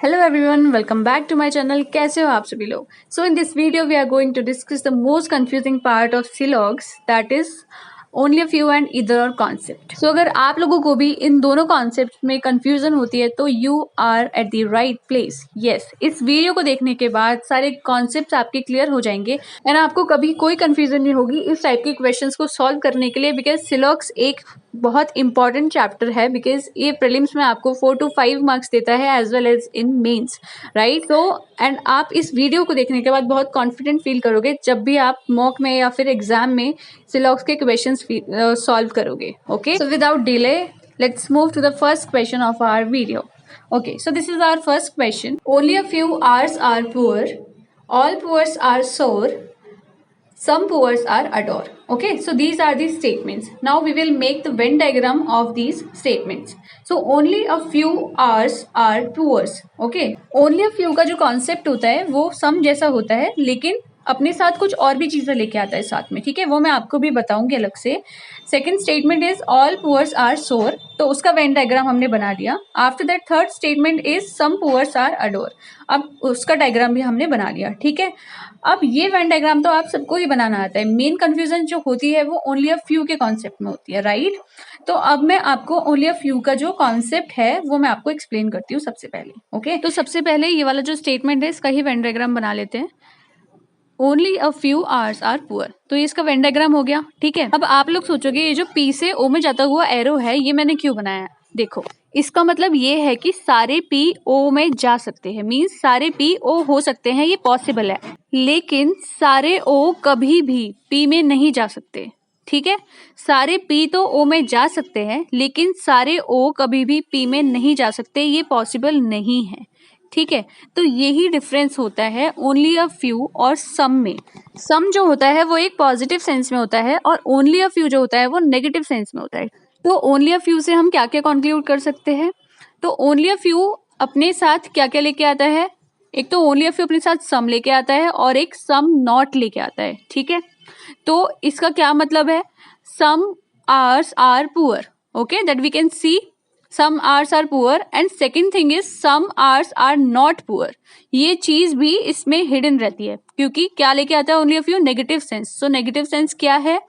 Hello everyone, welcome back to my channel. कैसे हो आप सभी लोग? So in this video we are going to discuss the most confusing part of Silogs, that is only a few and either or concept. So अगर आप लोगों को भी इन दोनों कॉन्सेप्ट में कंफ्यूजन होती है तो you are at the right place. Yes, इस वीडियो को देखने के बाद सारे कॉन्सेप्ट आपके क्लियर हो जाएंगे एंड आपको कभी कोई कंफ्यूजन नहीं होगी इस टाइप के क्वेश्चंस को सॉल्व करने के लिए, बिकॉज सिलॉग्स एक बहुत इंपॉर्टेंट चैप्टर है. बिकॉज ये प्रीलिम्स में आपको 4 to 5 मार्क्स देता है as well as in mains, right. तो एंड आप इस वीडियो को देखने के बाद बहुत कॉन्फिडेंट फील करोगे जब भी आप मॉक में या फिर एग्जाम में सिलॉग्स के क्वेश्चंस सॉल्व करोगे. Okay, so without delay let's move to the first question of our video. Okay, so this is our first question. Only a few hours are poor, all poor are sore, some poor are adore. Okay, so these are the statements. Now we will make the Venn diagram of these statements. So only a few hours are poor. Okay, only a few का जो concept होता है वो some जैसा होता है, लेकिन अपने साथ कुछ और भी चीजें लेके आता है साथ में. ठीक है, वो मैं आपको भी बताऊंगी अलग से. Second statement is all poors are sore, तो उसका वेन डायग्राम हमने बना लिया. After that third statement is some poors are adore, अब उसका डायग्राम भी हमने बना लिया. ठीक है, अब ये वेन डायग्राम तो आप सबको ही बनाना आता है. मेन कंफ्यूजन जो होती है वो ओनली अ फ्यू के कॉन्सेप्ट में होती है, राइट. तो अब मैं आपको ओनली अ फ्यू का जो कॉन्सेप्ट है वो मैं आपको एक्सप्लेन करती हूँ सबसे पहले. ओके, तो सबसे पहले ये वाला जो स्टेटमेंट है इसका ही वेन डायग्राम बना लेते हैं. Only a few hours are poor, तो ये इसका वेन डायग्राम हो गया. ठीक है, अब आप लोग सोचोगे ये जो पी से ओ में जाता हुआ एरो है ये मैंने क्यों बनाया. देखो, इसका मतलब ये है कि सारे पी ओ में जा सकते हैं, मीन्स सारे पी ओ हो सकते हैं, ये पॉसिबल है. लेकिन सारे ओ कभी भी पी में नहीं जा सकते. ठीक है, सारे पी तो ओ में जा सकते हैं लेकिन सारे ओ कभी भी पी में नहीं जा सकते, ये पॉसिबल नहीं है. ठीक है, तो यही डिफरेंस होता है ओनली अ फ्यू और सम में. सम जो होता है वो एक पॉजिटिव सेंस में होता है और ओनली अ फ्यू जो होता है वो नेगेटिव सेंस में होता है. तो ओनली अ फ्यू से हम क्या क्या कंक्लूड कर सकते हैं. तो ओनली अ फ्यू अपने साथ क्या क्या लेके आता है. एक तो ओनली अ फ्यू अपने साथ सम लेके आता है और एक सम नॉट लेके आता है. ठीक है, तो इसका क्या मतलब है. Some hours are poor, okay, that we can see. some hours are poor and second thing is some hours are not poor. ये चीज भी इसमें हिडन रहती है क्योंकि क्या लेके आता है only a few negative sense. So negative sense क्या है,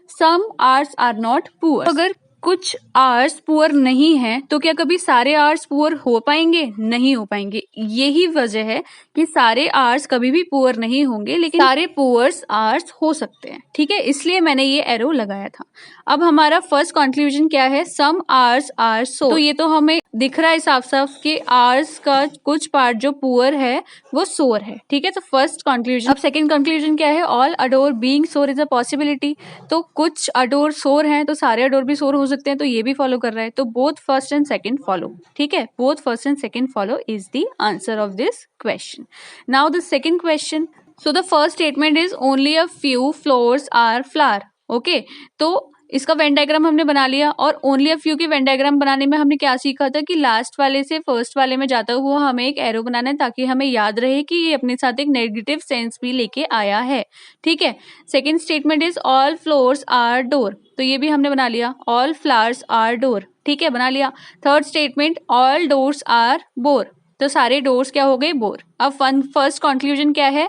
some hours are not poor. अगर कुछ आवर्स पुअर नहीं है तो क्या कभी सारे आवर्स पुअर हो पाएंगे, नहीं हो पाएंगे. यही वजह है कि सारे आवर्स कभी भी पुअर नहीं होंगे लेकिन सारे पुअर्स आवर्स हो सकते हैं. ठीक है, इसलिए मैंने ये एरो लगाया था. अब हमारा फर्स्ट कंक्लूजन क्या है, सम आवर्स आर सोर. तो ये तो हमें दिख रहा है साफ साफ कि आवर्स का कुछ पार्ट जो पुअर है वो सोर है. ठीक है, तो फर्स्ट कंक्लूजन. अब सेकंड कंक्लूजन क्या है, ऑल अडोर बीइंग सोर इज अ पॉसिबिलिटी. तो कुछ अडोर सोर हैं तो सारे अडोर भी सोर हो सकते हैं, तो ये भी फॉलो कर रहा है. तो both first and second follow. ठीक है, both first and second follow is the answer of this question. Now the second question. So the first statement is only a few floors are flower. Okay, तो इसका Venn diagram हमने बना लिया और only a few के Venn diagram बनाने में हमने क्या सीखा था कि लास्ट वाले से फर्स्ट वाले में जाता हुआ हमें एक एरो बनाना है ताकि हमें याद रहे कि ये अपने साथ एक नेगेटिव सेंस भी लेके आया है. ठीक है, second statement is all floors are door, तो ये भी हमने बना लिया. ऑल फ्लावर्स आर डोर, ठीक है, बना लिया. Third statement all doors are bore, तो सारे डोर्स क्या हो गए, बोर. अब फर्स्ट कंक्लूजन क्या है,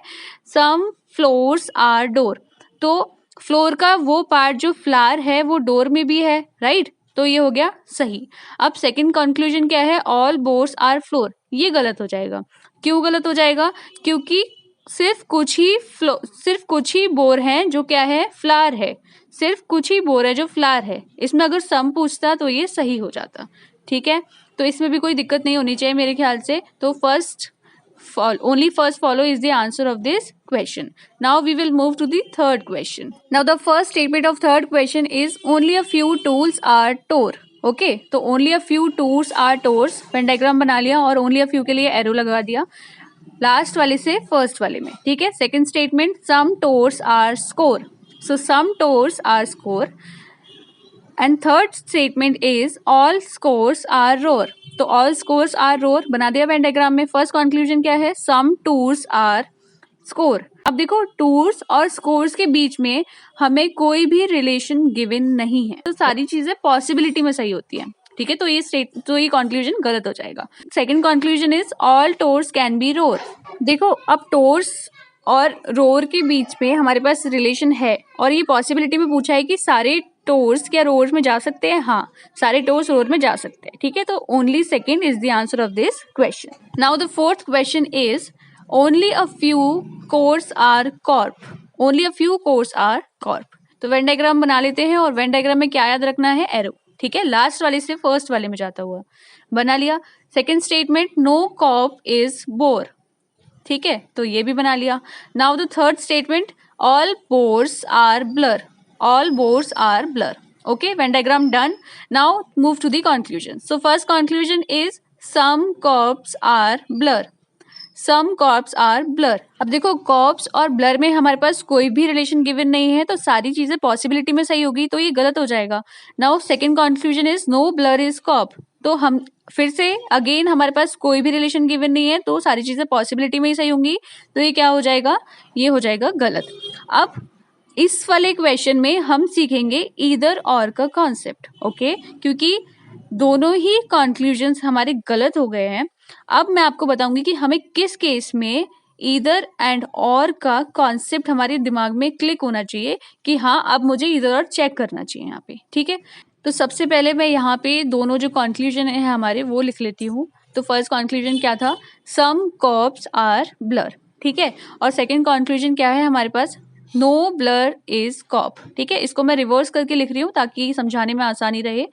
सम फ्लोर्स आर डोर. तो फ्लोर का वो पार्ट जो फ्लावर है वो डोर में भी है, राइट. तो ये हो गया सही. अब सेकंड कंक्लूजन क्या है, ऑल बोर्स आर फ्लोर. ये गलत हो जाएगा. क्यों गलत हो जाएगा, क्योंकि सिर्फ कुछ ही बोर हैं जो क्या है, फ्लावर है. सिर्फ कुछ ही बोर है जो फ्लावर है. इसमें अगर सम पूछता तो ये सही हो जाता. ठीक है, तो इसमें भी कोई दिक्कत नहीं होनी चाहिए मेरे ख्याल से. तो only first follow is the answer of this question. Now we will move to the third question. Now the first statement of third question is only a few tools are tore. ओके, तो only a few tools are tore. Venn diagram बना लिया और only a few के लिए arrow लगा दिया last वाले से फर्स्ट वाले में. ठीक है, सेकंड स्टेटमेंट some tores are score. So some tores are score. And third statement is all scores are roar. तो ऑल स्कोर्स आर रोर बना दिया वेन डायग्राम में. फर्स्ट कंक्लूजन क्या है, सम टूर्स आर स्कोर. अब देखो, टूर्स और स्कोर्स के बीच में हमें कोई भी रिलेशन गिवन नहीं है, तो सारी चीजें पॉसिबिलिटी में सही होती है. ठीक ठीक है, तो ये कंक्लूजन गलत हो जाएगा। Second conclusion is all tors can be roar. देखो, अब टोर्स और रोर के बीच में हमारे पास रिलेशन है और ये पॉसिबिलिटी में पूछा है कि सारे टोर्स क्या रोर में जा सकते हैं। हाँ, सारे टोर्स रोर में जा सकते हैं, ठीक है, तो only second is the answer of this question. Now the fourth question is only a few cores are corp. Only a few cores are corp. तो वेन डायग्राम बना लेते हैं और वेन डायग्राम में क्या याद रखना है, एरो, ठीक है, लास्ट वाले से फर्स्ट वाले में जाता हुआ बना लिया। Second statement no corp is bore, ठीक है, तो ये भी बना लिया। Now the third statement all bores are blur. All bores are blur, okay, Venn diagram done. Now move to the conclusion. So first conclusion is some corps are blur. Some corps are blur. अब देखो, corps और blur में हमारे पास कोई भी relation given नहीं है, तो सारी चीजें पॉसिबिलिटी में सही होगी, तो ये गलत हो जाएगा। Now second conclusion is no blur is corp. तो हम फिर से अगेन हमारे पास कोई भी रिलेशन गिवन नहीं है, तो सारी चीजें पॉसिबिलिटी में ही सही होंगी, तो ये क्या हो जाएगा, ये हो जाएगा गलत। अब इस वाले क्वेश्चन में हम सीखेंगे ईदर और का कॉन्सेप्ट, ओके, क्योंकि दोनों ही कंक्लूजन्स हमारे गलत हो गए हैं। अब मैं आपको बताऊंगी कि हमें किस केस में ईदर एंड और का कॉन्सेप्ट हमारे दिमाग में क्लिक होना चाहिए कि हाँ, अब मुझे ईदर और चेक करना चाहिए यहाँ पे, ठीक है। तो सबसे पहले मैं यहाँ पे दोनों जो कंक्लूजन है हमारे वो लिख लेती हूँ। तो फर्स्ट कंक्लूजन क्या था, सम कॉर्प्स आर ब्लर, ठीक है, और सेकंड कंक्लूजन क्या है हमारे पास, नो ब्लर इज कॉर्प, ठीक है। इसको मैं रिवर्स करके लिख रही हूँ ताकि समझाने में आसानी रहे।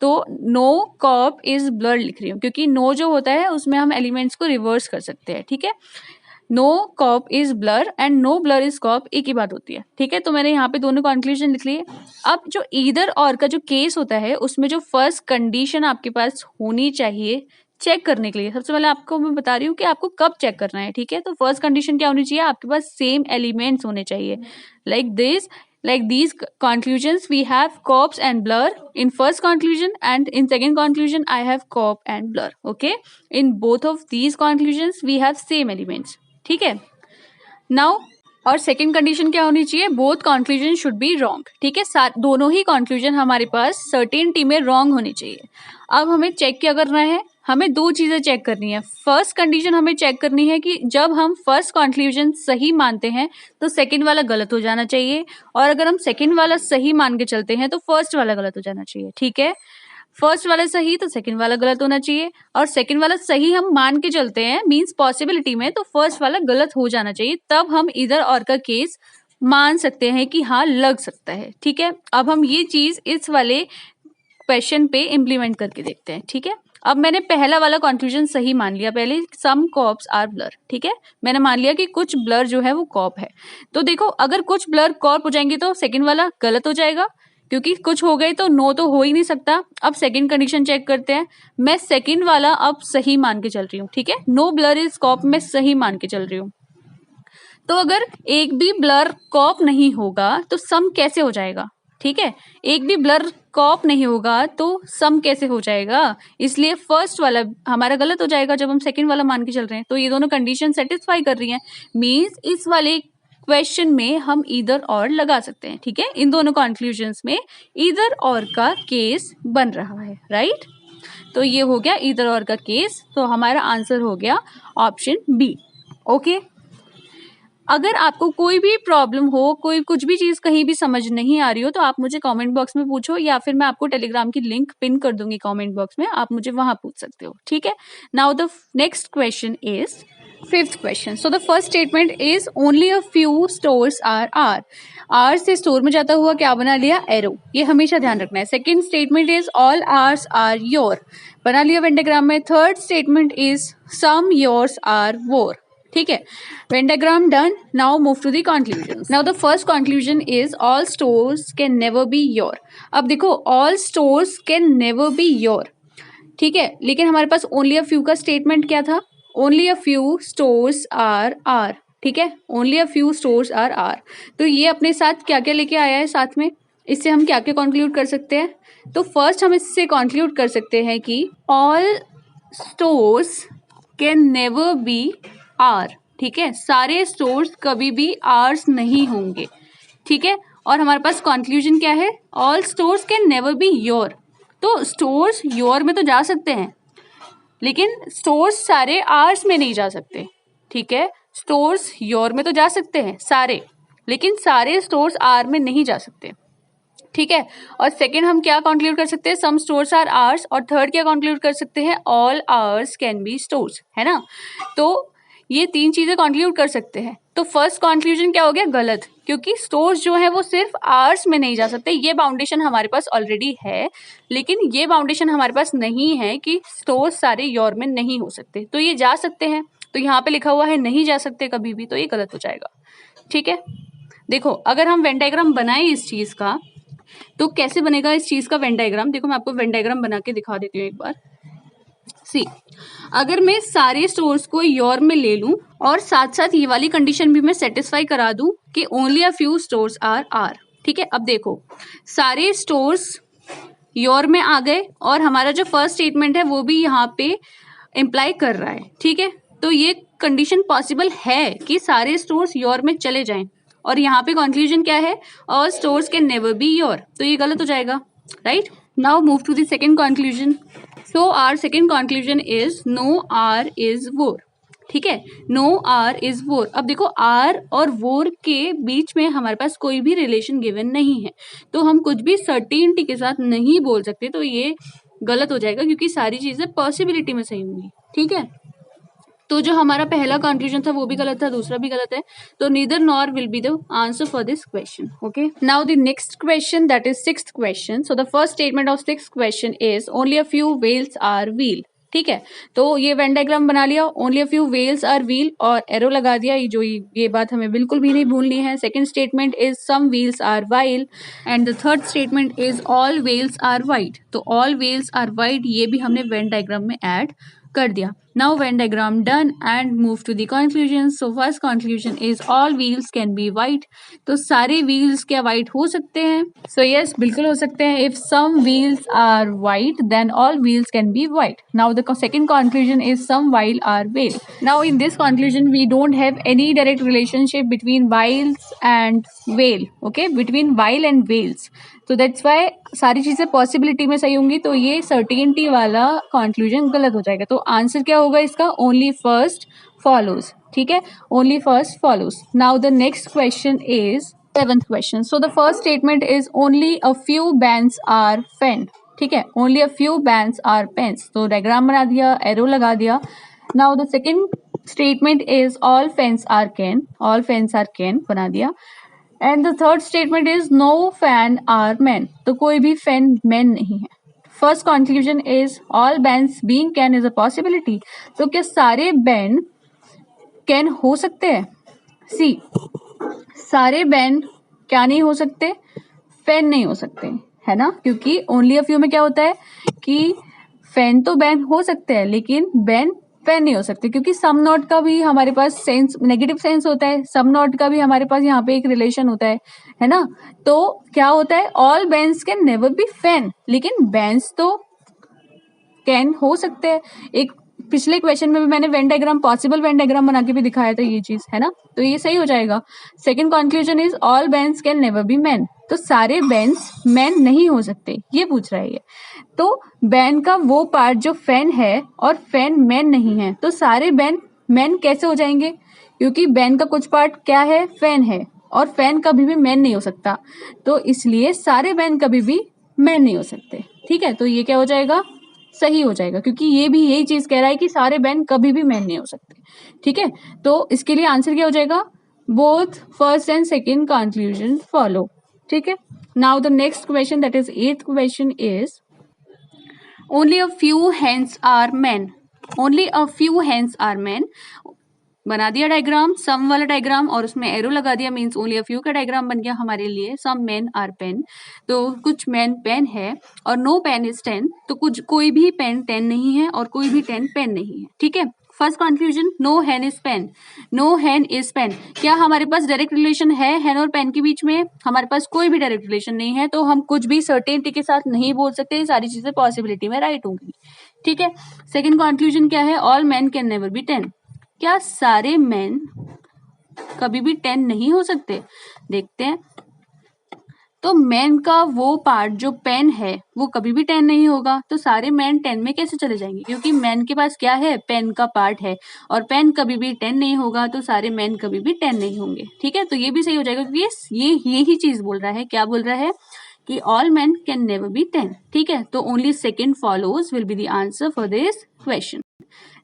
तो नो कॉर्प इज ब्लर लिख रही हूँ, क्योंकि नो जो होता है उसमें हम एलिमेंट्स को रिवर्स कर सकते हैं, ठीक है। No corp is blur and no blur is corp एक ही बात होती है, ठीक है। तो मैंने यहाँ पे दोनों कंक्लूजन लिख लिए। अब जो ईदर और का जो केस होता है उसमें जो फर्स्ट कंडीशन आपके पास होनी चाहिए चेक करने के लिए, सबसे पहले आपको मैं बता रही हूँ कि आपको कब चेक करना है, ठीक है। तो फर्स्ट कंडीशन क्या होनी चाहिए, आपके पास सेम एलिमेंट्स होने चाहिए। Like these conclusions we have corpse and blur in first conclusion, and in second conclusion I have corp and blur, okay, in both of these conclusions we have same elements, ठीक है। Now और second condition क्या होनी चाहिए, both conclusion should be wrong, ठीक है, दोनों ही conclusion हमारे पास सर्टेनिटी में रॉन्ग होनी चाहिए। अब हमें चेक क्या करना है, हमें दो चीजें चेक करनी है। फर्स्ट कंडीशन हमें चेक करनी है कि जब हम फर्स्ट कंक्लूजन सही मानते हैं तो सेकंड वाला गलत हो जाना चाहिए, और अगर हम सेकंड वाला सही मान के चलते हैं तो फर्स्ट वाला गलत हो जाना चाहिए, ठीक है। फर्स्ट वाला सही तो सेकंड वाला गलत होना चाहिए, और सेकंड वाला सही हम मान के चलते हैं मींस पॉसिबिलिटी में, तो फर्स्ट वाला गलत हो जाना चाहिए, तब हम इधर और का केस मान सकते हैं कि हाँ लग सकता है, ठीक है। अब हम ये चीज इस वाले क्वेश्चन पे इम्प्लीमेंट करके देखते हैं, ठीक है। अब मैंने पहला वाला कंक्लूजन सही मान लिया, पहले सम कॉर्प्स आर ब्लर, ठीक है, मैंने मान लिया कि कुछ ब्लर जो है वो कॉर्प है। तो देखो, अगर कुछ ब्लर कॉर्प हो जाएंगे तो सेकंड वाला गलत हो जाएगा, क्योंकि कुछ हो गए तो नो तो हो ही नहीं सकता। अब सेकंड कंडीशन चेक करते हैं, मैं सेकंड वाला अब सही मान के चल रही हूँ, ठीक है, नो ब्लर इज कॉर्प मैं सही मान के चल रही हूँ। तो अगर एक भी ब्लर कॉर्प नहीं होगा तो सम कैसे हो जाएगा, ठीक है, एक भी ब्लर कॉप नहीं होगा तो सम कैसे हो जाएगा, इसलिए फर्स्ट वाला हमारा गलत हो जाएगा जब हम सेकंड वाला मान के चल रहे हैं। तो ये दोनों कंडीशन सेटिस्फाई कर रही हैं, मींस इस वाले क्वेश्चन में हम ईदर और लगा सकते हैं, ठीक है। इन दोनों कंक्लूजन्स में ईदर और का केस बन रहा है, राइट। तो ये हो गया ईदर और का केस, तो हमारा आंसर हो गया ऑप्शन बी, ओके। अगर आपको कोई भी प्रॉब्लम हो, कोई कुछ भी चीज़ कहीं भी समझ नहीं आ रही हो, तो आप मुझे कमेंट बॉक्स में पूछो, या फिर मैं आपको टेलीग्राम की लिंक पिन कर दूंगी कमेंट बॉक्स में, आप मुझे वहां पूछ सकते हो, ठीक है। Now the next question is fifth question. So the first statement is only a few stores are oar से स्टोर में जाता हुआ क्या बना लिया, एरो, ये हमेशा ध्यान रखना है। Second statement is all oars are yore, बना लिया वेन डायग्राम में। Third statement is some yores are wore, ठीक है, Venn diagram done. Now move to the conclusions. Now the first conclusion is all stores can never be your. अब देखो, all stores can never be your, ठीक है, लेकिन हमारे पास only a few का statement क्या था, only a few stores are, ठीक है, only a few stores are. तो ये अपने साथ क्या क्या लेके आया है साथ में, इससे हम क्या क्या कंक्लूड कर सकते हैं। तो फर्स्ट हम इससे कंक्लूड कर सकते हैं कि all stores can never be oar, ठीक है, सारे स्टोर्स कभी भी आर्स नहीं होंगे, ठीक है। और हमारे पास कंक्लूजन क्या है, all stores can never be yore, तो स्टोर्स योर में तो जा सकते हैं, लेकिन स्टोर्स सारे आर्स में नहीं जा सकते, ठीक है। स्टोर्स योर में तो जा सकते हैं सारे, लेकिन सारे स्टोर्स आर में नहीं जा सकते, ठीक है। और सेकंड हम क्या कंक्लूड कर सकते हैं, सम स्टोर्स आर आर्स, और थर्ड क्या कंक्लूड कर सकते हैं, all oars can be stores, है ना। तो ये तीन चीजें कंक्लूड कर सकते हैं। तो फर्स्ट कंक्लूजन क्या हो गया, गलत, क्योंकि स्टोर्स जो है वो सिर्फ आर्स में नहीं जा सकते। ये बाउंडेशन हमारे पास ऑलरेडी है, लेकिन ये बाउंडेशन हमारे पास नहीं है कि स्टोर्स सारे योर में नहीं हो सकते। तो ये जा सकते हैं, तो यहाँ पे लिखा हुआ है नहीं जा सकते कभी भी, तो ये गलत हो जाएगा, ठीक है। देखो अगर हम वेन डायग्राम बनाए इस चीज का, तो कैसे बनेगा इस चीज का वेन डायग्राम। देखो मैं आपको वेन डायग्राम बना के दिखा देती हूँ एक बार। सी, अगर मैं सारे स्टोर्स को योर में ले लूं और साथ साथ ये वाली कंडीशन भी मैं सेटिस्फाई करा दूं कि only a few stores are oar, ठीक है। अब देखो सारे स्टोर्स योर में आ गए और हमारा जो फर्स्ट स्टेटमेंट है वो भी यहाँ पे इम्प्लाई कर रहा है, ठीक है। तो ये कंडीशन पॉसिबल है कि सारे स्टोर्स योर में चले जाएं, और यहाँ पे कंक्लूजन क्या है, all stores can never be yore, तो ये गलत हो जाएगा, right. Now move to the second conclusion. So our second conclusion is no oar is wore, ठीक है। नो आर इज वोर। अब देखो आर और वोर के बीच में हमारे पास कोई भी रिलेशन गिवन नहीं है, तो हम कुछ भी सर्टेनिटी के साथ नहीं बोल सकते, तो ये गलत हो जाएगा क्योंकि सारी चीजें पॉसिबिलिटी में सही होंगी, ठीक है। तो जो हमारा पहला कंक्लूजन था वो भी गलत था, दूसरा भी गलत है, तो neither nor will be the answer for this question, okay. Now the next question, that is sixth question. So the first statement of sixth question is only a few whales are wheel, ठीक है। तो ये Venn diagram बना लिया, only a few whales are wheel और arrow लगा दिया, ये बात हमें बिल्कुल भी नहीं भूलनी है। Second statement is some wheels are while, and the third statement is all whales are wide. तो ऑल व्हेल्स आर वाइड ये भी हमने वेन डायग्राम में ऐड कर दिया। Now Venn diagram done and move to the conclusions. So first conclusion is all wheels can be white. तो सारे wheels क्या white हो सकते हैं? So yes, बिल्कुल हो सकते हैं. If some wheels are white, then all wheels can be white. Now the second conclusion is some while are whale. Now in this conclusion we don't have any direct relationship between whiles and whale. Okay, between while and whales. तो that's why सारी चीजें possibility में सही होंगी, तो ये certainty वाला conclusion गलत हो जाएगा। तो आंसर क्या होगा इसका, ओनली फर्स्ट फॉलोज, ठीक है, only first follows. Now the next question is seventh question. So the first statement is only a few bands are pen, ठीक है, only a few bands are pens. तो diagram बना दिया, arrow लगा दिया। Now the second statement is all pens are can, all pens are can बना दिया। And the third statement is no fan are man, तो कोई भी फैन मैन नहीं है। First conclusion is all bands being can is a possibility, तो क्या सारे बैंड कैन हो सकते हैं? सी, सारे बैंड क्या नहीं हो सकते, फैन नहीं हो सकते, है ना, क्योंकि ओनली अ फ्यू में क्या होता है कि फैन तो बैंड हो सकते हैं लेकिन बैंड फैन नहीं हो सकते, क्योंकि सम नॉट का भी हमारे पास सेंस, नेगेटिव सेंस होता है, सम नॉट का भी हमारे पास यहाँ पे एक रिलेशन होता है ना। तो क्या होता है, all bands can never B fan, लेकिन बैंड्स तो कैन हो सकते हैं। एक पिछले क्वेश्चन में भी मैंने Venn diagram, possible when diagram बना के भी दिखाया था ये चीज, है ना, तो ये सही हो जाएगा। Second conclusion is all bands can never B man, तो सारे बैंड्स मैन नहीं हो सकते, ये पूछ रहा है ये। तो बैंड का वो पार्ट जो फैन है और फैन मैन नहीं है, तो सारे बैंड मैन कैसे हो जाएंगे, क्योंकि बैंड का कुछ पार्ट क्या है, फैन है, और फैन कभी भी मैन नहीं हो सकता, तो इसलिए सारे बैंड कभी भी मैन नहीं हो सकते, ठीक है। तो ये क्या हो जाएगा, सही हो जाएगा, क्योंकि ये भी यही चीज कह रहा है कि सारे बैंड कभी भी मैन नहीं हो सकते, ठीक है। तो इसके लिए आंसर क्या हो जाएगा, both first and second conclusion follow, ठीक है। Now the next question, that is eighth question is only a few hands are man, only a few hands are man. बना दिया डायग्राम, सम वाला डायग्राम, और उसमें एरो लगा दिया, मींस ओनली अ फ्यू का डायग्राम बन गया हमारे लिए। सम मैन आर पेन, तो कुछ मैन पेन है, और नो पेन इज 10, तो कुछ कोई भी पेन 10 नहीं है और कोई भी 10 पेन नहीं है, ठीक है। First confusion, no hen is pen, no hen is pen, क्या हमारे पास डायरेक्ट रिलेशन है हैन और पेन के बीच में? हमारे पास कोई भी डायरेक्ट रिलेशन नहीं है, तो हम कुछ भी सर्टेनिटी के साथ नहीं बोल सकते, सारी चीजें पॉसिबिलिटी में राइट होंगी, ठीक है। सेकेंड कंक्लूजन क्या है, all man can never B 10, क्या सारे मैन कभी भी 10 नहीं हो सकते? देखते हैं, तो मैन का वो पार्ट जो पेन है वो कभी भी 10 नहीं होगा, तो सारे मैन 10 में कैसे चले जाएंगे, क्योंकि मैन के पास क्या है, पेन का पार्ट है, और पेन कभी भी 10 नहीं होगा, तो सारे मैन कभी भी 10 नहीं होंगे। ठीक है, तो ये भी सही हो जाएगा, क्योंकि ये ही चीज बोल रहा है, क्या बोल रहा है कि all man can never B 10। ठीक है, तो only second follows will be the answer for this question.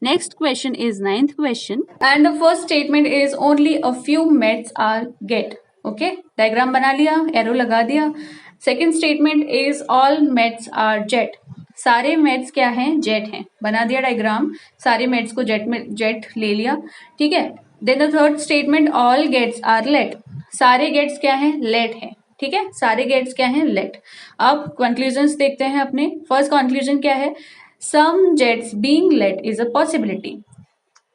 Next question is ninth question, and the first statement is only a few mets are get. Okay, diagram बना लिया, arrow लगा दिया. Second statement is all mets are jet. सारे mats क्या हैं, jet हैं, बना दिया डायग्राम, सारे मेट्स को जेट में जेट ले लिया. ठीक है, then the third statement all gates are late. सारे गेट्स क्या हैं, लेट हैं. ठीक है, सारे गेट्स क्या हैं, लेट. अब कंक्लूजन्स देखते हैं अपने. फर्स्ट कंक्लूजन क्या है, some jets being late is a possibility.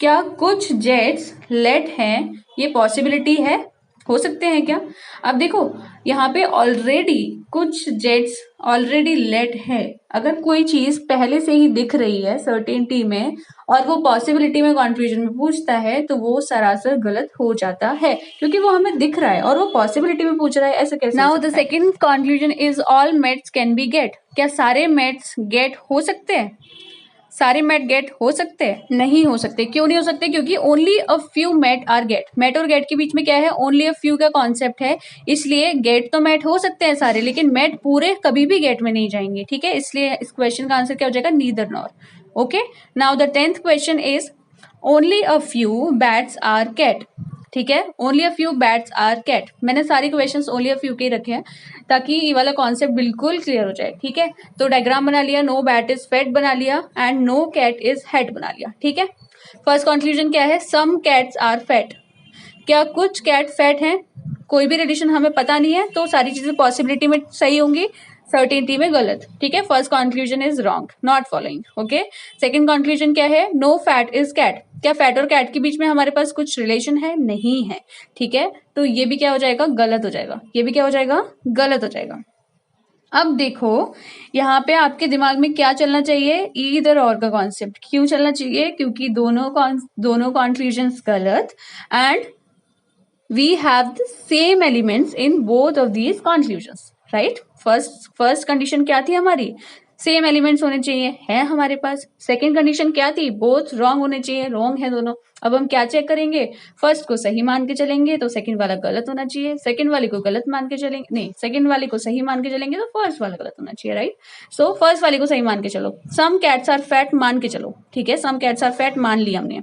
क्या कुछ जेट्स लेट हैं, ये पॉसिबिलिटी है, हो सकते हैं क्या. अब देखो यहाँ पे ऑलरेडी कुछ जेट्स ऑलरेडी लेट है. अगर कोई चीज पहले से ही दिख रही है सर्टेनिटी में और वो पॉसिबिलिटी में कंफ्यूजन में पूछता है, तो वो सरासर गलत हो जाता है, क्योंकि वो हमें दिख रहा है और वो पॉसिबिलिटी में पूछ रहा है, ऐसा कैसे. Now the second conclusion is all mates can be gate. क्या सारे मेट्स गेट हो सकते हैं, सारे मेट गेट हो सकते हैं, नहीं हो सकते. क्यों नहीं हो सकते, क्योंकि only a few mate are gate. Mate और गेट के बीच में क्या है, ओनली अ फ्यू का कॉन्सेप्ट है, इसलिए गेट तो मेट हो सकते हैं सारे, लेकिन मेट पूरे कभी भी गेट में नहीं जाएंगे. ठीक है, इसलिए इस क्वेश्चन का आंसर क्या हो जाएगा, neither nor. Okay, now the 10th question is only a few bats are cat. ठीक है, only a few bats are cat. मैंने सारे क्वेश्चंस ओनली अ फ्यू के रखे हैं ताकि ये वाला कॉन्सेप्ट बिल्कुल क्लियर हो जाए. ठीक है, तो डायग्राम बना लिया, नो बैट इज फेट बना लिया, and no cat is hate बना लिया. ठीक है, फर्स्ट कंक्लूजन क्या है, सम कैट्स आर फैट. क्या कुछ कैट फैट हैं, कोई भी रिलेशन हमें पता नहीं है, तो सारी चीजें पॉसिबिलिटी में सही होंगी, सर्टेनिटी में गलत. ठीक है, first conclusion is wrong, not following. Okay, second conclusion क्या है, नो फैट इज कैट. क्या फैट और कैट के बीच में हमारे पास कुछ रिलेशन है, नहीं है. ठीक है, तो ये भी क्या हो जाएगा, गलत हो जाएगा. ये भी क्या हो जाएगा, गलत हो जाएगा. अब देखो यहाँ पे आपके दिमाग में क्या चलना चाहिए, ईदर और का कॉन्सेप्ट. क्यों चलना चाहिए, क्योंकि दोनों कॉन्क्लूजन्स गलत, and we have the same elements in both of these conclusions, right. first condition क्या थी हमारी, सेम एलिमेंट्स होने चाहिए, है हमारे पास. सेकंड कंडीशन क्या थी, बोथ रॉन्ग होने चाहिए, रॉन्ग है दोनों. अब हम क्या चेक करेंगे, फर्स्ट को सही मान के चलेंगे तो सेकंड वाला गलत होना चाहिए, सेकंड वाले को गलत मान के चलेंगे, नहीं सेकंड वाले को सही मान के चलेंगे तो फर्स्ट वाला गलत होना चाहिए, राइट. सो फर्स्ट वाले को सही मान के चलो, सम कैट्स आर फैट मान के चलो. ठीक है, सम कैट्स आर फैट मान लिया हमने,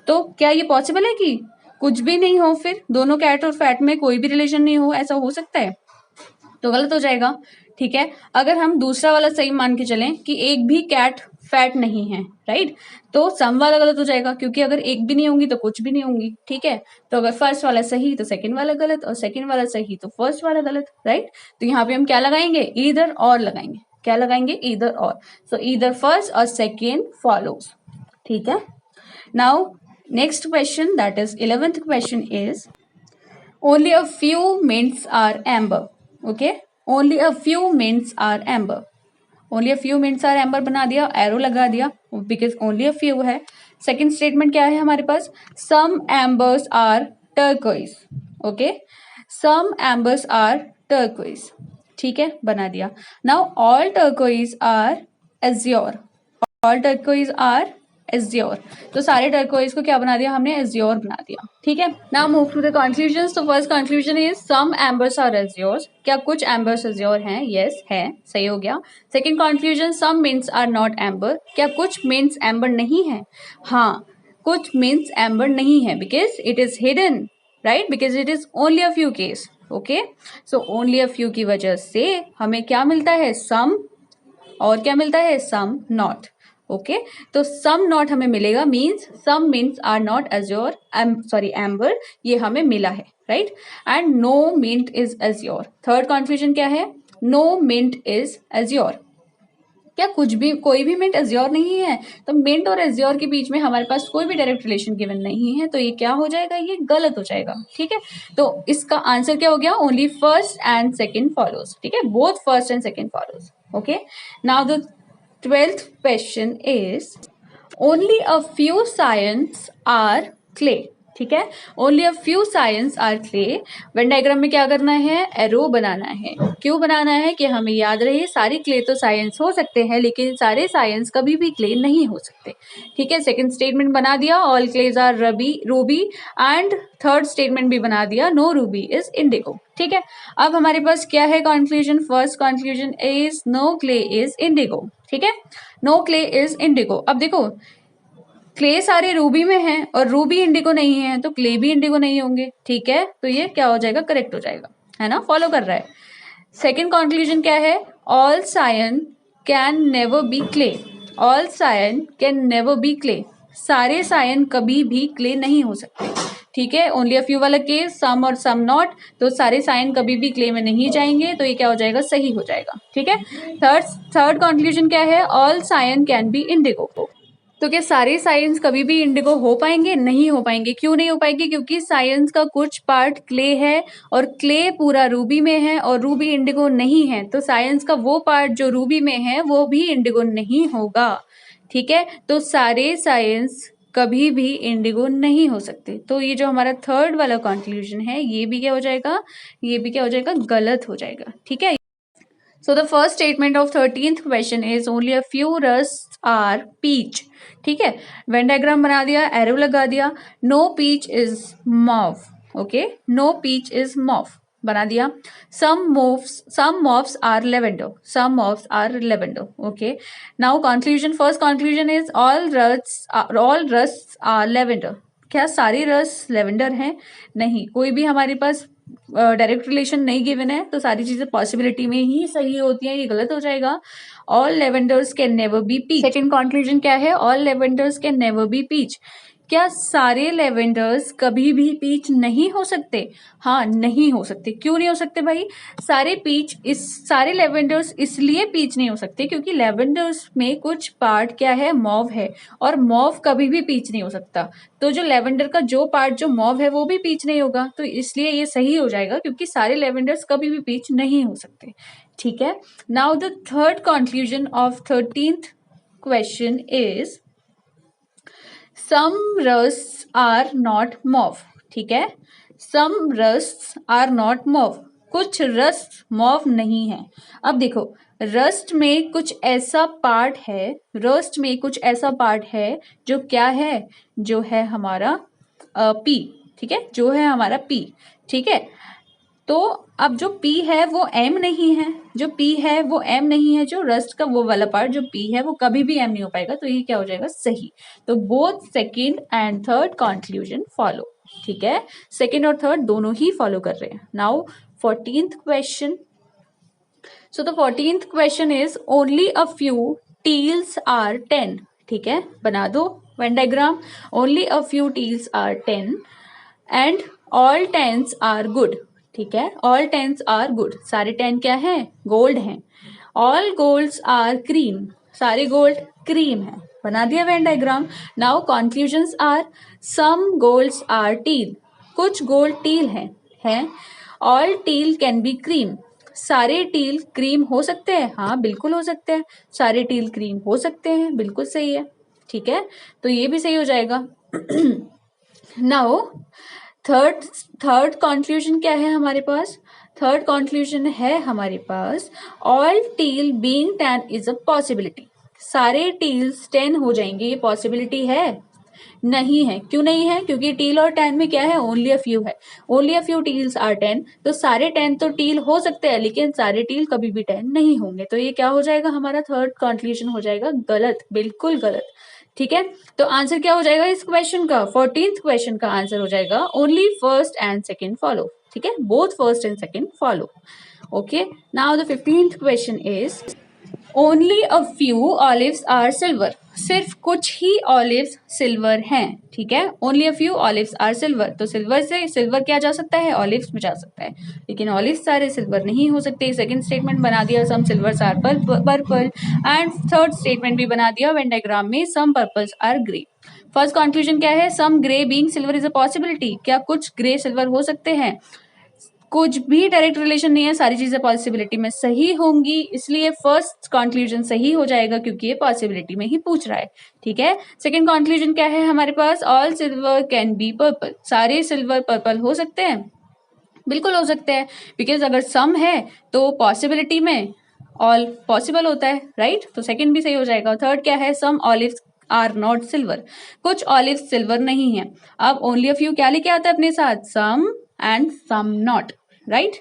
तो क्या ये पॉसिबल है कि कुछ भी नहीं हो, फिर दोनों कैट और फैट में कोई भी रिलेशन नहीं हो, ऐसा हो सकता है, तो गलत हो जाएगा. ठीक है, अगर हम दूसरा वाला सही मान के चलें कि एक भी कैट फैट नहीं है, राइट, तो सम वाला गलत हो जाएगा, क्योंकि अगर एक भी नहीं होंगी तो कुछ भी नहीं होंगी. ठीक है, तो अगर फर्स्ट वाला सही तो सेकंड वाला गलत, और सेकंड वाला सही तो फर्स्ट वाला गलत, राइट. तो यहाँ पे हम क्या लगाएंगे, ईदर और लगाएंगे. क्या लगाएंगे, ईदर और. सो ईदर फर्स्ट और सेकेंड फॉलोज. ठीक है, now next question, that is 11th question, is only a few mints are amber. Okay, only a few mints are amber. only a few mints are amber बना दिया, arrow लगा दिया, because only a few है. Second statement क्या है हमारे पास, some ambers are turquoise. Okay, some ambers are turquoise. ठीक है, बना दिया. now all turquoise are azure. all turquoise are azure. तो सारे टर्कोइज को क्या बना दिया हमने, एज्योर बना दिया. ठीक है, now move to the conclusions. तो first conclusion is some embers are azures. क्या कुछ एम्बर्स एज्योर हैं, यस है, सही हो गया. Second conclusion, some mints are not amber. क्या कुछ मिंट्स एम्बर नहीं है, हाँ कुछ मिंट्स एम्बर नहीं है, because it is hidden, right, because it is only a few case. Okay, so only a few की वजह से हमें क्या मिलता है, सम, और क्या मिलता है, सम नॉट. ओके, तो सम नॉट हमें मिलेगा, means some mints are not azure, amber, ये हमें मिला है, right. And no mint is azure. Third confusion क्या है, नो मिंट इज एज्योर. क्या कुछ भी कोई भी मिंट एज्योर नहीं है, तो मिंट और एज्योर के बीच में हमारे पास कोई भी डायरेक्ट रिलेशन गिवन नहीं है, तो ये क्या हो जाएगा, ये गलत हो जाएगा. ठीक है, तो इसका आंसर क्या हो गया, only first and second follows. ठीक है, both first and second follows. Okay, now the 12th question is only a few science are clay. ठीक है। Only a few cyans are clay. Venn diagram में क्या करना है, एरो बनाना है। क्यों बनाना है कि हमें याद रहे सारे क्ले तो साइंस हो सकते हैं लेकिन सारे साइंस कभी भी क्ले नहीं हो सकते। ठीक है, सेकंड स्टेटमेंट बना दिया, all clays are ruby. And third statement भी बना दिया, नो रूबी इज इंडिगो। ठीक है, अब हमारे पास क्या है conclusion, first conclusion is no clay is indigo. ठीक है, नो क्ले इज इंडिगो। अब देखो क्ले सारे रूबी में हैं और रूबी इंडिगो नहीं है तो क्ले भी इंडिगो नहीं होंगे। ठीक है, तो ये क्या हो जाएगा, करेक्ट हो जाएगा, है ना, फॉलो कर रहा है। सेकंड कंक्लूजन क्या है, all cyan can never be clay. All cyan can never be clay, सारे सायन कभी भी क्ले नहीं हो सकते। ठीक है, ओनली अ फ्यू वाला केस, सम और सम नॉट, तो सारे सायन कभी भी क्ले में नहीं जाएंगे, तो ये क्या हो जाएगा, सही हो जाएगा। ठीक है, थर्ड कंक्लूजन क्या है, all cyan can be indigo. तो क्या सारे साइंस कभी भी इंडिगो हो पाएंगे, नहीं हो पाएंगे। क्यों नहीं हो पाएंगे, क्योंकि साइंस का कुछ पार्ट क्ले है और क्ले पूरा रूबी में है और रूबी इंडिगो नहीं है, तो साइंस का वो पार्ट जो रूबी में है वो भी इंडिगो नहीं होगा। ठीक है, तो सारे साइंस कभी भी इंडिगो नहीं हो सकते। तो ये जो हमारा थर्ड वाला कंक्लूजन है ये भी क्या हो जाएगा, ये भी क्या हो जाएगा, गलत हो जाएगा। ठीक है, so the first statement of 13th question is only a few rusks are peach. ठीक है, वेन डायग्राम बना दिया, एरो लगा दिया, no peach is mauve. Okay, no peach is mauve बना दिया। some moths are lavender, some moths are lavender. Okay, now conclusion, first conclusion is all rusts are lavender. क्या सारी रस लेवेंडर हैं, नहीं, कोई भी हमारे पास डायरेक्ट रिलेशन नहीं गिवन है तो सारी चीजें पॉसिबिलिटी में ही सही होती हैं, ये गलत हो जाएगा। All lavenders can never be peach. Second conclusion क्या है, all lavenders can never be peach. क्या सारे लेवेंडर्स कभी भी पीच नहीं हो सकते, हाँ नहीं हो सकते। क्यों नहीं हो सकते भाई, सारे लेवेंडर्स इसलिए पीच नहीं हो सकते क्योंकि लेवेंडर्स में कुछ पार्ट क्या है, मॉव है, और मॉव कभी भी पीच नहीं हो सकता। तो जो लेवेंडर का जो पार्ट जो मॉव है वो भी पीच नहीं होगा, तो इसलिए ये सही हो जाएगा क्योंकि सारे लेवेंडर्स कभी भी पीच नहीं हो सकते। ठीक है, now the third conclusion of 13th question is some rusts are not mauve. ठीक है, some rusts are not mauve, कुछ रस्ट मॉव नहीं है। अब देखो रस्ट में कुछ ऐसा पार्ट है, रस्ट में कुछ ऐसा पार्ट है जो क्या है, जो है हमारा पी। ठीक है, जो है हमारा पी। ठीक है, तो अब जो P है वो M नहीं है, जो P है वो M नहीं है, जो रस्ट का वो वाला पार्ट जो P है वो कभी भी M नहीं हो पाएगा, तो ये क्या हो जाएगा, सही। तो both second and third conclusion follow. ठीक है, सेकंड और थर्ड दोनों ही फॉलो कर रहे हैं। Now 14th question, so the 14th question is only a few teals are 10। ठीक है, बना दो Venn diagram, only a few teals are 10 and all tens are good. ठीक है, ऑल टेंस आर गुड, सारे 10 क्या हैं, गोल्ड हैं। ऑल गोल्ड्स आर क्रीम, सारे गोल्ड क्रीम है, बना दिया Venn diagram. Now conclusions are some golds are teal, कुछ गोल्ड टील हैं। All teal can be cream, सारे टील क्रीम हो सकते हैं, हाँ बिल्कुल हो सकते हैं, सारे टील क्रीम हो सकते हैं, बिल्कुल सही है। ठीक है, तो ये भी सही हो जाएगा। नाउ थर्ड कंक्लूजन क्या है हमारे पास, थर्ड कंक्लूजन है हमारे पास all teal being 10 is a possibility, सारे टील्स 10 हो जाएंगे, ये पॉसिबिलिटी है, नहीं है। क्यों नहीं है, क्योंकि टील और 10 में क्या है, ओनली अ फ्यू है, only a few teals are 10, तो सारे 10 तो टील हो सकते हैं लेकिन सारे टील कभी भी 10 नहीं होंगे, तो ये क्या हो जाएगा, हमारा थर्ड कंक्लूजन हो जाएगा गलत, बिल्कुल गलत। ठीक है, तो आंसर क्या हो जाएगा इस क्वेश्चन का, 14th क्वेश्चन का आंसर हो जाएगा only first and second follow. ठीक है, both first and second follow. Okay, now the 15th question is only a few olives are silver, सिर्फ कुछ ही ऑलिव्स सिल्वर हैं। ठीक है, only a few olives are silver, तो सिल्वर से सिल्वर क्या जा सकता है, ऑलिव्स में जा सकता है, लेकिन ऑलिव्स सारे सिल्वर नहीं हो सकते। सेकंड स्टेटमेंट बना दिया some silvers are purple, and third statement भी बना दिया वेन डायग्राम में some purples are grey. First conclusion क्या है, some grey being silver is a possibility, क्या कुछ ग्रे सिल्वर हो सकते हैं, कुछ भी डायरेक्ट रिलेशन नहीं है, सारी चीजें पॉसिबिलिटी में सही होंगी, इसलिए फर्स्ट कंक्लूजन सही हो जाएगा क्योंकि ये पॉसिबिलिटी में ही पूछ रहा है। ठीक है, सेकंड कंक्लूजन क्या है हमारे पास, all silver can be purple, सारे सिल्वर पर्पल हो सकते हैं, बिल्कुल हो सकते हैं, बिकॉज अगर सम है तो पॉसिबिलिटी में ऑल पॉसिबल होता है, राइट। तो सेकंड भी सही हो जाएगा। थर्ड क्या है, सम ऑलिव्स आर नॉट सिल्वर, कुछ ऑलिव सिल्वर नहीं है। अब ओनली अ फ्यू क्या लेके आता है अपने साथ, some and some not, right.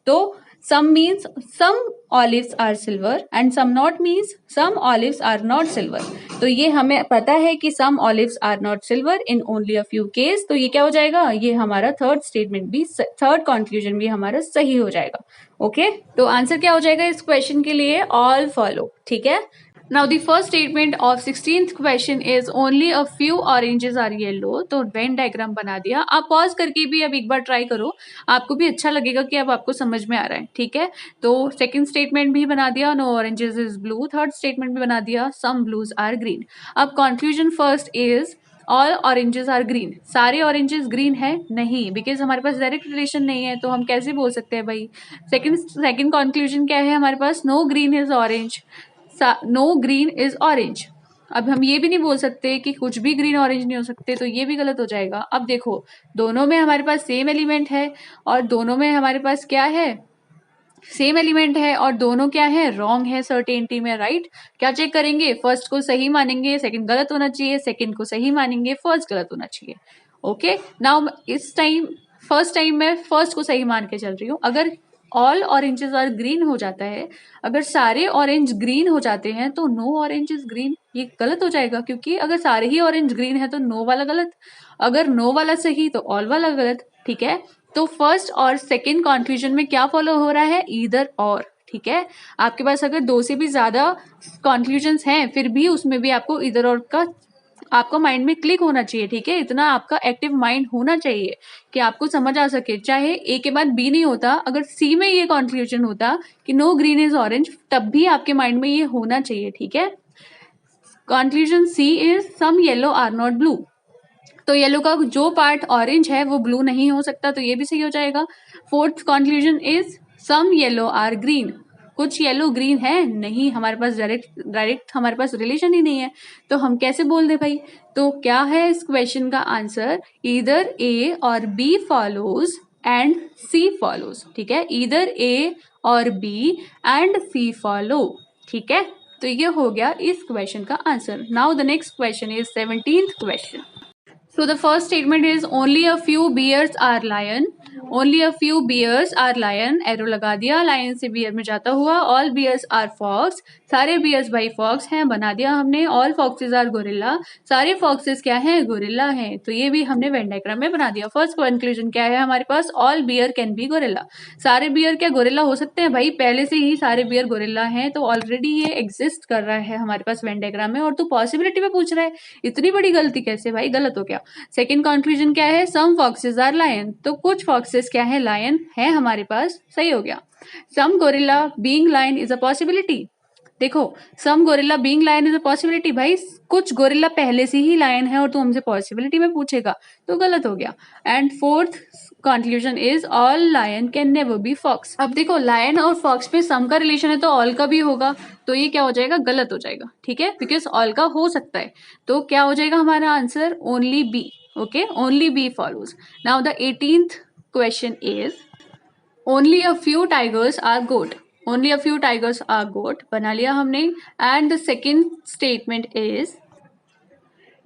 तो some means some olives are silver and some not means some olives are not silver. तो ये हमें पता है कि some olives are not silver in only a few case, तो ये क्या हो जाएगा, ये हमारा थर्ड स्टेटमेंट भी, थर्ड कंक्लूजन भी हमारा सही हो जाएगा। ओके, तो आंसर क्या हो जाएगा इस क्वेश्चन के लिए, ऑल फॉलो। ठीक है, now the first statement of 16th question is only a few oranges are yellow, तो वेन डायग्राम बना दिया। आप पॉज करके भी अब एक बार ट्राई करो, आपको भी अच्छा लगेगा कि अब आपको समझ में आ रहा है। ठीक है, तो सेकंड स्टेटमेंट भी बना दिया, no oranges is blue. Third statement भी बना दिया, सम ब्लूज आर ग्रीन। अब conclusion first is all oranges are green, सारे ऑरेंजेस ग्रीन है नहीं, बिकॉज हमारे पास डायरेक्ट रिलेशन नहीं है, तो हम कैसे बोल सकते हैं भाई। सेकंड कंक्लूजन क्या है हमारे पास, no green is orange, no green is orange. अब हम ये भी नहीं बोल सकते कि कुछ भी ग्रीन ऑरेंज नहीं हो सकते, तो ये भी गलत हो जाएगा। अब देखो, दोनों में हमारे पास सेम एलिमेंट है और दोनों में हमारे पास क्या है, सेम एलिमेंट है और दोनों क्या है, रॉन्ग है सर्टेनिटी में, राइट। क्या चेक करेंगे, फर्स्ट को सही मानेंगे सेकंड गलत होना चाहिए, सेकंड को सही मानेंगे फर्स्ट गलत होना चाहिए। ओके, नाउ इस टाइम फर्स्ट टाइम मैं फर्स्ट को सही मान के चल रही हूँ। अगर ऑल ऑरेंजेस आर ग्रीन हो जाता है, अगर सारे ऑरेंज ग्रीन हो जाते हैं तो नो ऑरेंज इज ग्रीन, ये गलत हो जाएगा, क्योंकि अगर सारे ही ऑरेंज ग्रीन है तो नो वाला गलत, अगर नो वाला सही तो ऑल वाला गलत। ठीक है, तो फर्स्ट और सेकंड कंक्लूजन में क्या फॉलो हो रहा है, ईदर और। ठीक है, आपके पास अगर दो से भी ज्यादा कंक्लूजन्स हैं फिर भी उसमें भी आपको ईदर और का आपको माइंड में क्लिक होना चाहिए। ठीक है, इतना आपका एक्टिव माइंड होना चाहिए कि आपको समझ आ सके, चाहे ए के बाद बी नहीं होता, अगर सी में ये कंक्लूजन होता कि नो ग्रीन इज ऑरेंज, तब भी आपके माइंड में ये होना चाहिए। ठीक है, conclusion C is some yellow are not blue, तो येलो का जो पार्ट ऑरेंज है वो ब्लू नहीं हो सकता, तो ये भी सही हो जाएगा। Fourth conclusion is some yellow are green, कुछ येलो ग्रीन है नहीं, हमारे पास डायरेक्ट हमारे पास रिलेशन ही नहीं है, तो हम कैसे बोल दे भाई। तो क्या है इस क्वेश्चन का answer, either A or B follows and C follows. ठीक है, either A or B and C follow. ठीक है, तो ये हो गया इस क्वेश्चन का answer. Now the next question is 17th question. So the first statement is only a few bears are lion, only a few bears are lion, arrow लगा दिया, लायन से बियर में जाता हुआ। all bears are fox, सारे bears भाई fox हैं, बना दिया हमने। all foxes are gorilla, सारे foxes क्या हैं, gorilla हैं, तो ये भी हमने वेन डायग्राम में बना दिया। फर्स्ट कंक्लूजन क्या है हमारे पास, all bear can be gorilla, सारे बियर क्या गोरिल्ला हो सकते हैं भाई, पहले से ही सारे बियर गोरिल्ला हैं, तो ऑलरेडी ये एग्जिस्ट कर रहा है हमारे पास वेन डायग्राम में, और तू पॉसिबिलिटी में पूछ रहा है, इतनी बड़ी गलती कैसे भाई, गलत हो गया। सेकेंड कंक्लूजन क्या है, सम फॉक्सेस आर लायन, तो कुछ फॉक्सेस क्या है, लायन है हमारे पास, सही हो गया। Some gorilla being lion is a possibility, देखो some gorilla being lion is a possibility, भाई कुछ गोरिल्ला पहले से ही लायन है और तू हमसे पॉसिबिलिटी में पूछेगा, तो गलत हो गया। And fourth conclusion is all lion can never be fox, अब देखो लायन और फॉक्स पे सम का रिलेशन है तो ऑल का भी होगा, तो ये क्या हो जाएगा, गलत हो जाएगा। ठीक है, बिकॉज ऑल का हो सकता है, तो क्या हो जाएगा हमारा answer, only B. Okay, only B follows. Now the 18th question is only a few tigers are goat, only a few tigers are goat बना लिया हमने। And the second statement is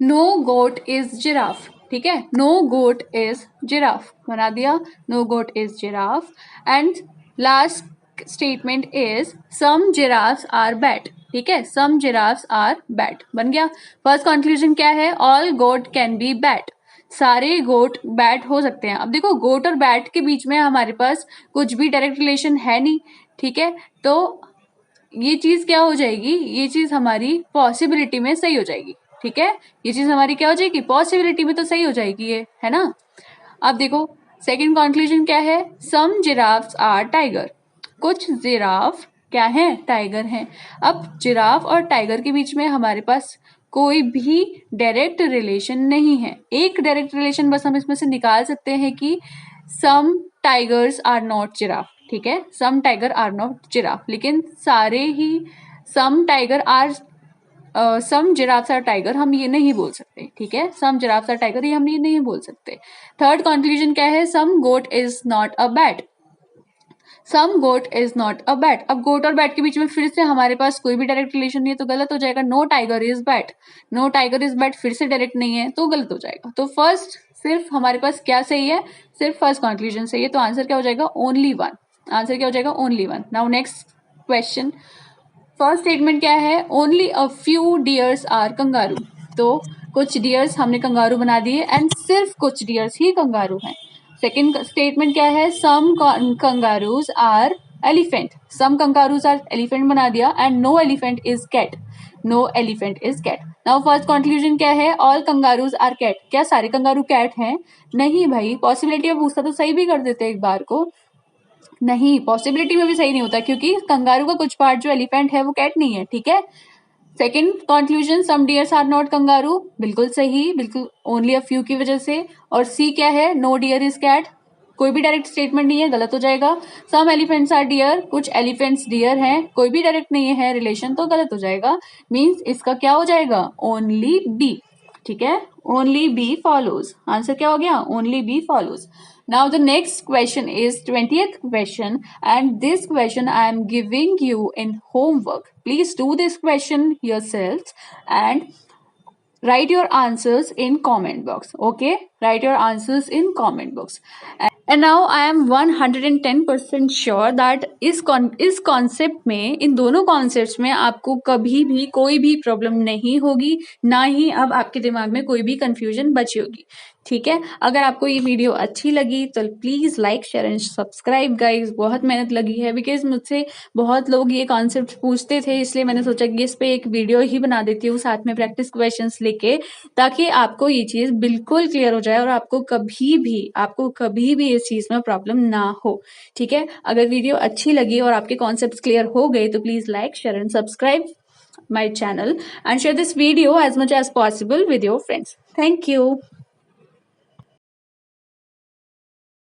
no goat is giraffe, ठीक है, no goat is giraffe बना दिया, no goat is giraffe. And last statement is some giraffes are bat, ठीक है, सम giraffes are bat बन गया। फर्स्ट कंक्लूजन क्या है, all goat can be bat, सारे गोट बैट हो सकते हैं। अब देखो गोट और बैट के बीच में हमारे पास कुछ भी डायरेक्ट रिलेशन है नहीं, ठीक है, तो ये चीज क्या हो जाएगी, ये चीज हमारी पॉसिबिलिटी में सही हो जाएगी। ठीक है, ये चीज हमारी क्या हो जाएगी, पॉसिबिलिटी में तो सही हो जाएगी ये, है ना। अब देखो सेकंड कंक्लूजन क्या है, सम जिराफ्स आर टाइगर, कुछ जिराफ क्या है, टाइगर हैं। अब जिराफ और टाइगर के बीच में हमारे पास कोई भी डायरेक्ट रिलेशन नहीं है। एक डायरेक्ट रिलेशन बस हम इसमें से निकाल सकते हैं कि some tigers are not giraffe, ठीक है, some tiger are not giraffe, लेकिन सारे ही some tiger are some giraffes are tiger हम ये नहीं बोल सकते, ठीक है, सम जिराफ्स आर टाइगर ये हम ये नहीं बोल सकते। थर्ड कंक्लूजन क्या है, some goat is not a bat, some goat is not a bat. अब गोट और बैट के बीच में फिर से हमारे पास कोई भी डायरेक्ट रिलेशन नहीं है तो गलत हो जाएगा। No tiger is bat, no tiger is bat फिर से डायरेक्ट नहीं है तो गलत हो जाएगा। तो फर्स्ट सिर्फ हमारे पास क्या सही है, सिर्फ फर्स्ट कंक्लूजन सही है, तो आंसर क्या हो जाएगा, ओनली वन। आंसर क्या हो जाएगा, only one. Now next question, first statement क्या है, only a few deers are kangaroo, तो कुछ डियर्स हमने कंगारू बना दिए एंड सिर्फ कुछ डियर्स ही कंगारू हैं। सेकेंड स्टेटमेंट क्या है, some kangaroos are elephant, some kangaroos are elephant बना दिया and no elephant is cat, no elephant is cat. Now first conclusion क्या है, ऑल कंगारूज आर कैट, क्या सारे कंगारू कैट हैं, नहीं भाई, पॉसिबिलिटी ऑफ पूछता तो सही भी कर देते एक बार को, नहीं, पॉसिबिलिटी में भी सही नहीं होता क्योंकि कंगारू का कुछ पार्ट जो एलिफेंट है वो कैट नहीं है, ठीक है। Second conclusion, some deers are not kangaroo, बिल्कुल सही, बिल्कुल ओनली अ फ्यू की वजह से। और सी क्या है, नो डियर इज कैट, कोई भी डायरेक्ट स्टेटमेंट नहीं है, गलत हो जाएगा। सम एलिफेंट्स आर डियर, कुछ एलिफेंट्स डियर हैं, कोई भी डायरेक्ट नहीं है रिलेशन तो गलत हो जाएगा। मीन्स इसका क्या हो जाएगा, ओनली बी, ठीक है, ओनली बी फॉलोज। आंसर क्या हो गया, only B follows. Now the next question is 20th question, and this question I am giving you in homework. Please do this question yourselves and write your answers in comment box. Okay, write your answers in comment box. And now I am 110% sure that इस concept में, इन दोनों concepts में आपको कभी भी कोई भी problem नहीं होगी, ना ही अब आपके दिमाग में कोई भी कंफ्यूजन बची होगी, ठीक है। अगर आपको ये वीडियो अच्छी लगी तो please like share and subscribe guys, बहुत मेहनत लगी है बिकॉज मुझसे बहुत लोग ये कॉन्सेप्ट पूछते थे, इसलिए मैंने सोचा कि इस पे एक वीडियो ही बना देती हूँ साथ में प्रैक्टिस क्वेश्चंस लेके, ताकि आपको ये चीज़ बिल्कुल क्लियर हो जाए और आपको कभी भी इस चीज़ में प्रॉब्लम ना हो, ठीक है। अगर वीडियो अच्छी लगी और आपके कॉन्सेप्ट्स क्लियर हो गए तो please like share and subscribe my channel and share this video as much as possible with your friends. Thank you.